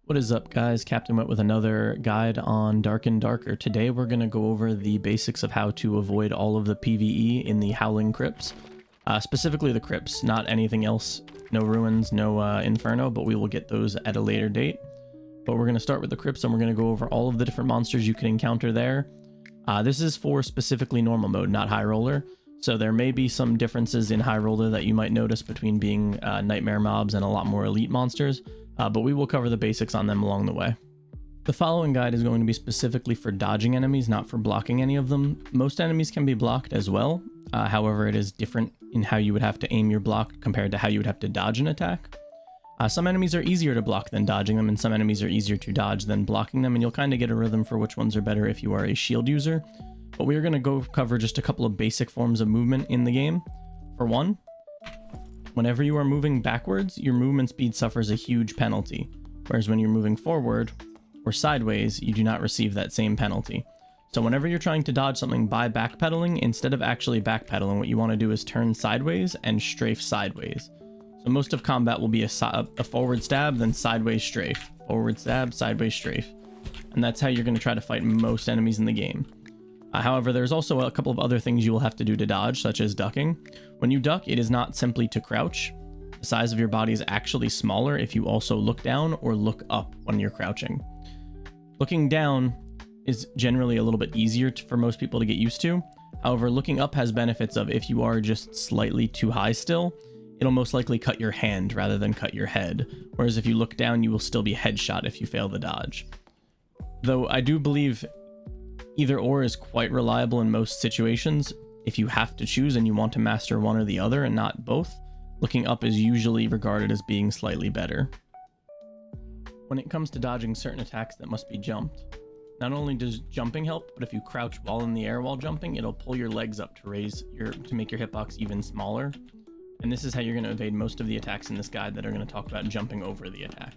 What is up, guys? CaptainWETx with another guide on Dark and Darker. Today we're going to go over the basics of how to avoid all of the PvE in the Howling Crypts. Specifically the Crypts, not anything else. No Ruins, no Inferno, but we will get those at a later date. But we're going to start with the Crypts and we're going to go over all of the different monsters you can encounter there. This is for specifically normal mode, not High Roller. So there may be some differences in High Roller that you might notice between being Nightmare mobs and a lot more elite monsters. But we will cover the basics on them along the way. The following guide is going to be specifically for dodging enemies, not for blocking any of them. Most enemies can be blocked as well. However, it is different in how you would have to aim your block compared to how you would have to dodge an attack. Some enemies are easier to block than dodging them, and some enemies are easier to dodge than blocking them, and you'll kind of get a rhythm for which ones are better if you are a shield user. But we are going to go cover just a couple of basic forms of movement in the game. For one, whenever you are moving backwards, your movement speed suffers a huge penalty, whereas when you're moving forward or sideways, you do not receive that same penalty. So whenever you're trying to dodge something by backpedaling, instead of actually backpedaling, what you want to do is turn sideways and strafe sideways. So most of combat will be a forward stab, then sideways strafe, forward stab, sideways strafe. And that's how you're going to try to fight most enemies in the game. However, there's also a couple of other things you will have to do to dodge, such as ducking. When you duck, it is not simply to crouch. The size of your body is actually smaller if you also look down or look up when you're crouching. Looking down is generally a little bit easier for most people to get used to. However, looking up has benefits of if you are just slightly too high still, it'll most likely cut your hand rather than cut your head. Whereas if you look down, you will still be headshot if you fail the dodge. Though I do believe either or is quite reliable in most situations. If you have to choose and you want to master one or the other and not both, looking up is usually regarded as being slightly better. When it comes to dodging certain attacks that must be jumped, not only does jumping help, but if you crouch while in the air while jumping, it'll pull your legs up to make your hitbox even smaller. And this is how you're going to evade most of the attacks in this guide that are going to talk about jumping over the attack.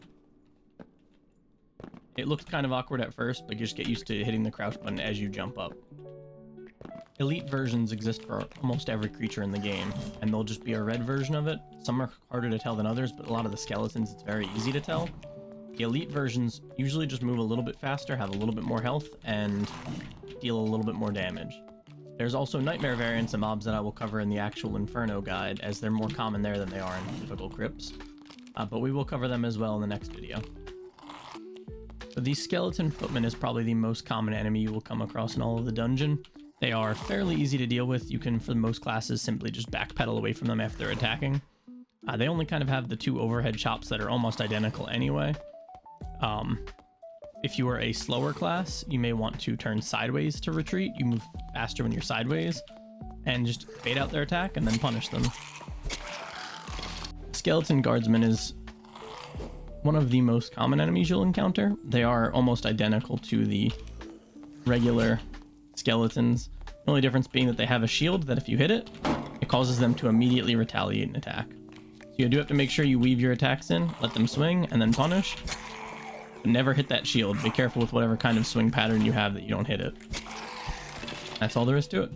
It looks kind of awkward at first, but just get used to hitting the crouch button as you jump up. Elite versions exist for almost every creature in the game, and there'll just be a red version of it. Some are harder to tell than others, but a lot of the skeletons, it's very easy to tell. The elite versions usually just move a little bit faster, have a little bit more health, and deal a little bit more damage. There's also nightmare variants of mobs that I will cover in the actual Inferno guide, as they're more common there than they are in typical crypts. But we will cover them as well in the next video. So the skeleton footman is probably the most common enemy you will come across in all of the dungeon. They are fairly easy to deal with. You can, for most classes, simply just backpedal away from them after they're attacking. They only kind of have the two overhead chops that are almost identical anyway. If you are a slower class, you may want to turn sideways to retreat. You move faster when you're sideways, and just bait out their attack and then punish them. Skeleton Guardsman is one of the most common enemies you'll encounter. They are almost identical to the regular skeletons. The only difference being that they have a shield that if you hit it, it causes them to immediately retaliate an attack. So you do have to make sure you weave your attacks in, let them swing, and then punish. But never hit that shield. Be careful with whatever kind of swing pattern you have that you don't hit it. That's all there is to it.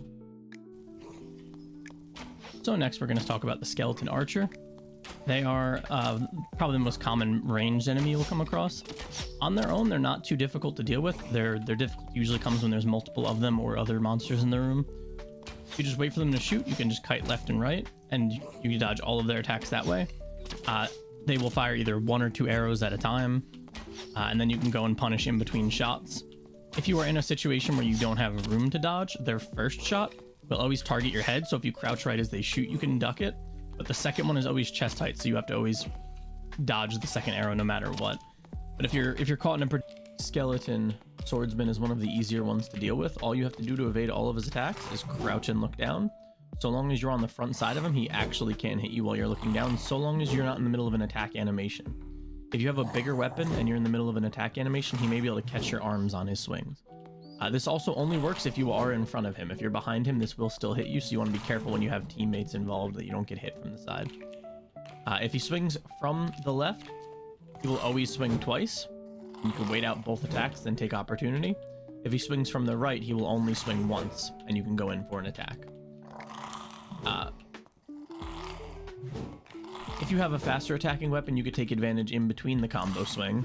So next we're going to talk about the Skeleton Archer. They are probably the most common ranged enemy you'll come across. On their own, they're not too difficult to deal with. Their difficulty usually comes when there's multiple of them or other monsters in the room. If you just wait for them to shoot, you can just kite left and right, and you can dodge all of their attacks that way. They will fire either one or two arrows at a time, and then you can go and punish in between shots. If you are in a situation where you don't have room to dodge, their first shot will always target your head, so if you crouch right as they shoot, you can duck it. But the second one is always chest height, so you have to always dodge the second arrow no matter what. But if you're caught in a skeleton, Swordsman is one of the easier ones to deal with. All you have to do to evade all of his attacks is crouch and look down. So long as you're on the front side of him, he actually can't hit you while you're looking down, so long as you're not in the middle of an attack animation. If you have a bigger weapon and you're in the middle of an attack animation, he may be able to catch your arms on his swings. This also only works if you are in front of him. If you're behind him, this will still hit you, so you want to be careful when you have teammates involved that you don't get hit from the side. If he swings from the left, he will always swing twice. You can wait out both attacks, then take opportunity. If he swings from the right, he will only swing once, and you can go in for an attack. If you have a faster attacking weapon, you could take advantage in between the combo swing.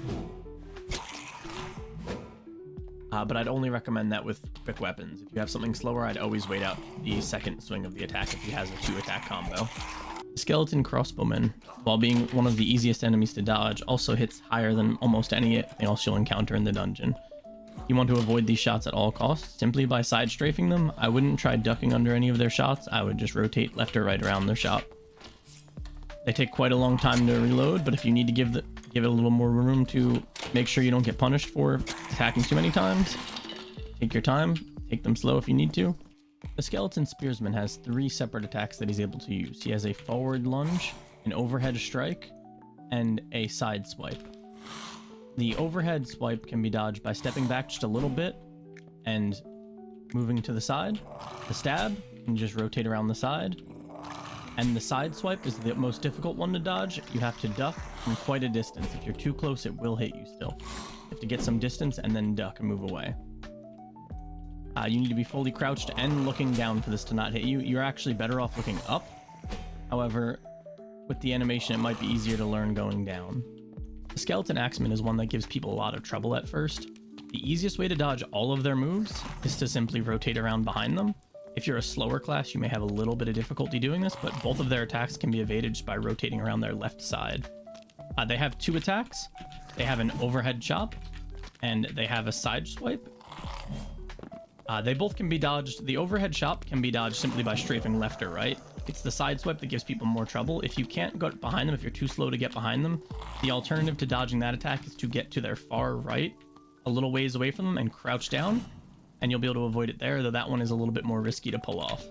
but I'd only recommend that with quick weapons. If you have something slower, I'd always wait out the second swing of the attack if he has a 2-attack combo. The skeleton crossbowman, while being one of the easiest enemies to dodge, also hits higher than almost anything else you'll encounter in the dungeon. You want to avoid these shots at all costs simply by side strafing them. I wouldn't try ducking under any of their shots. I would just rotate left or right around their shot. They take quite a long time to reload, but if you need to give it a little more room to make sure you don't get punished for attacking too many times, take your time, take them slow if you need to. The skeleton spearsman has 3 separate attacks that he's able to use. He has a forward lunge, an overhead strike, and a side swipe. The overhead swipe can be dodged by stepping back just a little bit and moving to the side. The stab can just rotate around the side. And the side swipe is the most difficult one to dodge. You have to duck from quite a distance. If you're too close, it will hit you still. You have to get some distance and then duck and move away. You need to be fully crouched and looking down for this to not hit you. You're actually better off looking up. However, with the animation, it might be easier to learn going down. The skeleton axeman is one that gives people a lot of trouble at first. The easiest way to dodge all of their moves is to simply rotate around behind them. If you're a slower class, you may have a little bit of difficulty doing this, but both of their attacks can be evaded just by rotating around their left side. They have 2 attacks. They have an overhead chop, and they have a side swipe. They both can be dodged. The overhead chop can be dodged simply by strafing left or right. It's the side swipe that gives people more trouble. If you can't go behind them, if you're too slow to get behind them, the alternative to dodging that attack is to get to their far right, a little ways away from them, and crouch down, and you'll be able to avoid it there, though that one is a little bit more risky to pull off.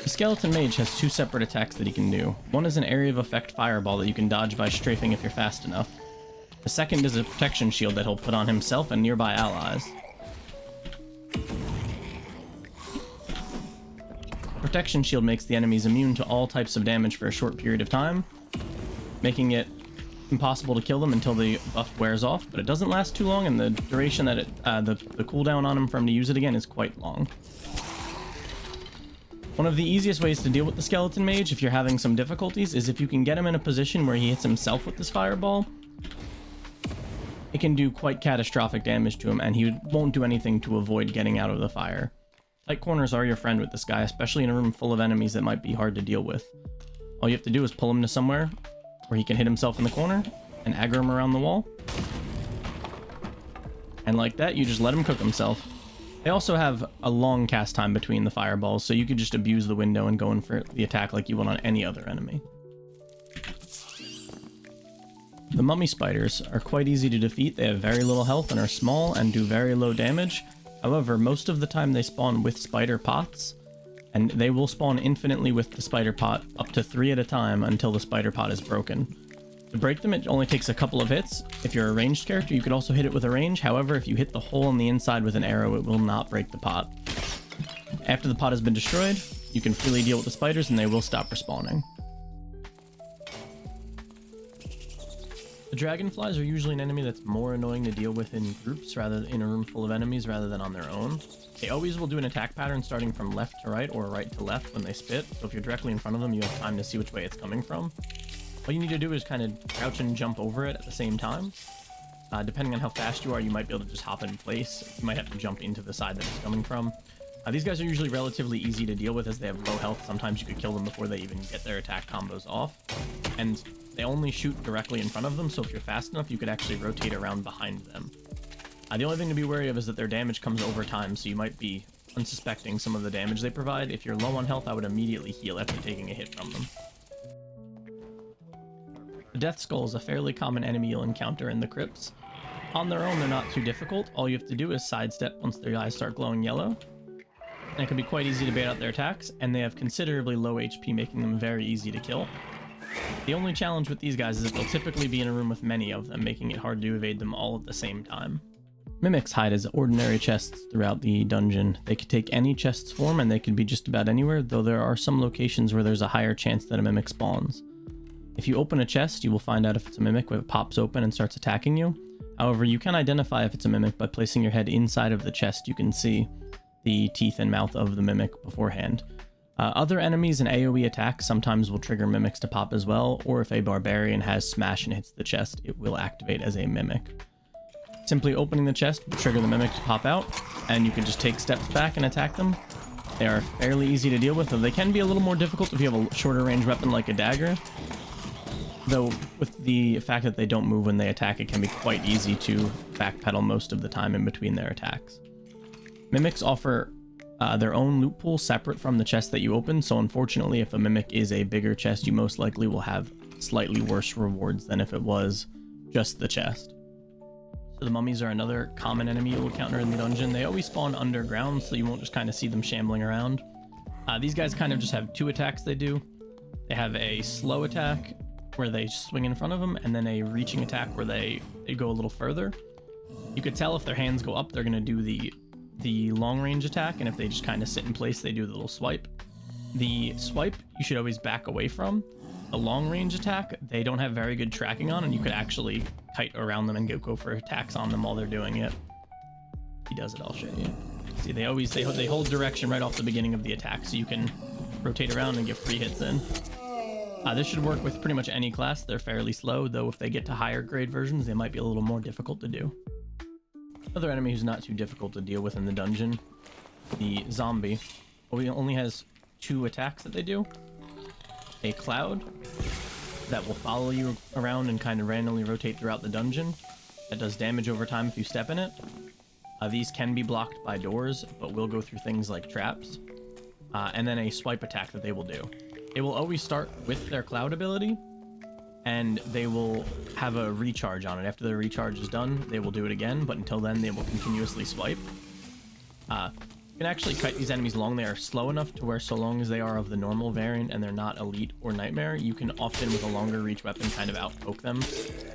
The skeleton mage has 2 separate attacks that he can do. One is an area of effect fireball that you can dodge by strafing if you're fast enough. The second is a protection shield that he'll put on himself and nearby allies. Protection shield makes the enemies immune to all types of damage for a short period of time, making it impossible to kill them until the buff wears off, but it doesn't last too long, and the duration that the cooldown on him for him to use it again is quite long. One of the easiest ways to deal with the skeleton mage if you're having some difficulties is if you can get him in a position where he hits himself with this fireball. It can do quite catastrophic damage to him, and he won't do anything to avoid getting out of the fire. Tight corners are your friend with this guy, especially in a room full of enemies that might be hard to deal with. All you have to do is pull him to somewhere where he can hit himself in the corner and aggro him around the wall. And like that, you just let him cook himself. They also have a long cast time between the fireballs, so you could just abuse the window and go in for the attack like you would on any other enemy. The mummy spiders are quite easy to defeat. They have very little health and are small and do very low damage. However, most of the time they spawn with spider pots, and they will spawn infinitely with the spider pot, up to 3 at a time until the spider pot is broken. To break them, it only takes a couple of hits. If you're a ranged character, you could also hit it with a range. However, if you hit the hole on the inside with an arrow, it will not break the pot. After the pot has been destroyed, you can freely deal with the spiders and they will stop respawning. The dragonflies are usually an enemy that's more annoying to deal with in groups rather than in a room full of enemies rather than on their own. They always will do an attack pattern starting from left to right or right to left when they spit, so if you're directly in front of them, you have time to see which way it's coming from. All you need to do is kind of crouch and jump over it at the same time. Depending on how fast you are, you might be able to just hop in place. You might have to jump into the side that it's coming from. These guys are usually relatively easy to deal with as they have low health. Sometimes you could kill them before they even get their attack combos off. And they only shoot directly in front of them, so if you're fast enough, you could actually rotate around behind them. The only thing to be wary of is that their damage comes over time, so you might be unsuspecting some of the damage they provide. If you're low on health, I would immediately heal after taking a hit from them. The Death Skull is a fairly common enemy you'll encounter in the crypts. On their own, they're not too difficult. All you have to do is sidestep once their eyes start glowing yellow. And it can be quite easy to bait out their attacks, and they have considerably low HP, making them very easy to kill. The only challenge with these guys is that they'll typically be in a room with many of them, making it hard to evade them all at the same time. Mimics hide as ordinary chests throughout the dungeon. They could take any chest's form, and they could be just about anywhere, though there are some locations where there's a higher chance that a mimic spawns. If you open a chest, you will find out if it's a mimic when it pops open and starts attacking you. However, you can identify if it's a mimic by placing your head inside of the chest. You can see the teeth and mouth of the mimic beforehand. Other enemies and AoE attacks sometimes will trigger mimics to pop as well, or if a barbarian has smash and hits the chest, it will activate as a mimic. Simply opening the chest will trigger the Mimic to pop out, and you can just take steps back and attack them. They are fairly easy to deal with, though they can be a little more difficult if you have a shorter range weapon like a dagger. Though, with the fact that they don't move when they attack, it can be quite easy to backpedal most of the time in between their attacks. Mimics offer their own loot pool separate from the chest that you open, so unfortunately if a Mimic is a bigger chest, you most likely will have slightly worse rewards than if it was just the chest. So the mummies are another common enemy you'll encounter in the dungeon. They always spawn underground, so you won't just kind of see them shambling around. These guys kind of just have two attacks they do. They have a slow attack where they swing in front of them, and then a reaching attack where they go a little further. You could tell if their hands go up, they're going to do the long range attack, and if they just kind of sit in place, they do the little swipe. The swipe you should always back away from. The long range attack, they don't have very good tracking on, and you could actually kite around them and go for attacks on them while they're doing it. He does it, I'll show you. See, they hold direction right off the beginning of the attack, so you can rotate around and get free hits in. This should work with pretty much any class. They're fairly slow, though if they get to higher grade versions, they might be a little more difficult to do. Another enemy who's not too difficult to deal with in the dungeon, the zombie. Well, he only has two attacks that they do. A cloud that will follow you around and kind of randomly rotate throughout the dungeon. That does damage over time if you step in it. These can be blocked by doors, but will go through things like traps. And then a swipe attack that they will do. They will always start with their cloud ability, and they will have a recharge on it. After the recharge is done, they will do it again, but until then, they will continuously swipe. You can actually kite these enemies long. They are slow enough to where so long as they are of the normal variant and they're not elite or nightmare, you can often, with a longer reach weapon, kind of outpoke them.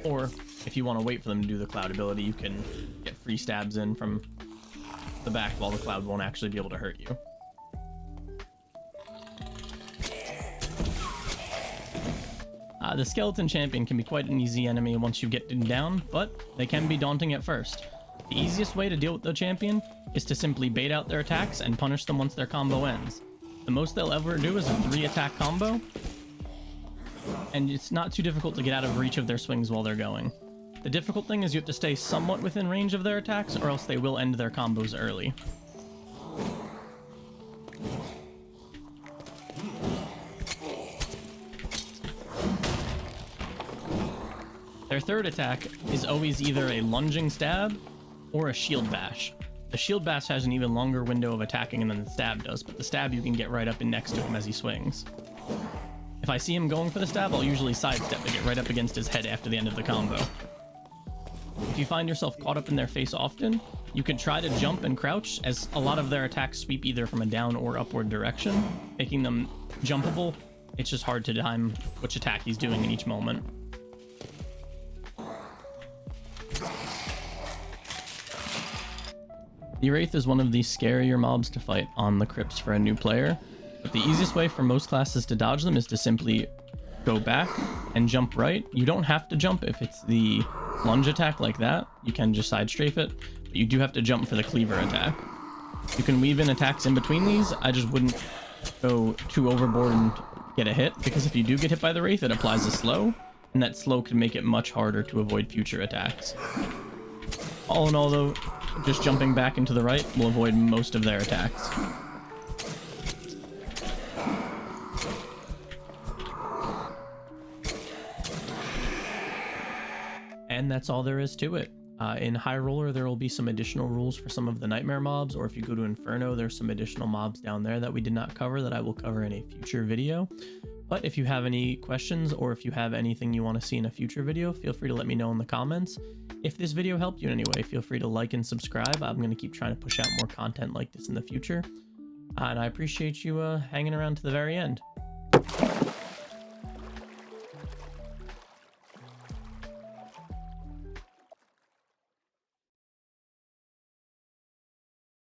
Or if you want to wait for them to do the cloud ability, you can get free stabs in from the back while the cloud won't actually be able to hurt you. The Skeleton Champion can be quite an easy enemy once you get them down, but they can be daunting at first. The easiest way to deal with the champion is to simply bait out their attacks and punish them once their combo ends. The most they'll ever do is a 3-attack combo, and it's not too difficult to get out of reach of their swings while they're going. The difficult thing is you have to stay somewhat within range of their attacks, or else they will end their combos early. Their third attack is always either a lunging stab or a shield bash. The shield bash has an even longer window of attacking than the stab does, but the stab you can get right up in next to him as he swings. If I see him going for the stab, I'll usually sidestep to get right up against his head after the end of the combo. If you find yourself caught up in their face often, you can try to jump and crouch, as a lot of their attacks sweep either from a down or upward direction, making them jumpable. It's just hard to time which attack he's doing in each moment. The Wraith is one of the scarier mobs to fight on the crypts for a new player, but the easiest way for most classes to dodge them is to simply go back and jump right. You don't have to jump if it's the lunge attack like that. You can just side strafe it, but you do have to jump for the cleaver attack. You can weave in attacks in between these. I just wouldn't go too overboard and get a hit, because if you do get hit by the Wraith, it applies a slow, and that slow can make it much harder to avoid future attacks. All in all, though, just jumping back into the right will avoid most of their attacks. And that's all there is to it. In High Roller, there will be some additional rules for some of the Nightmare mobs, or if you go to Inferno, there's some additional mobs down there that we did not cover that I will cover in a future video. But if you have any questions, or if you have anything you want to see in a future video, feel free to let me know in the comments. If this video helped you in any way, feel free to like and subscribe. I'm going to keep trying to push out more content like this in the future. And I appreciate you hanging around to the very end.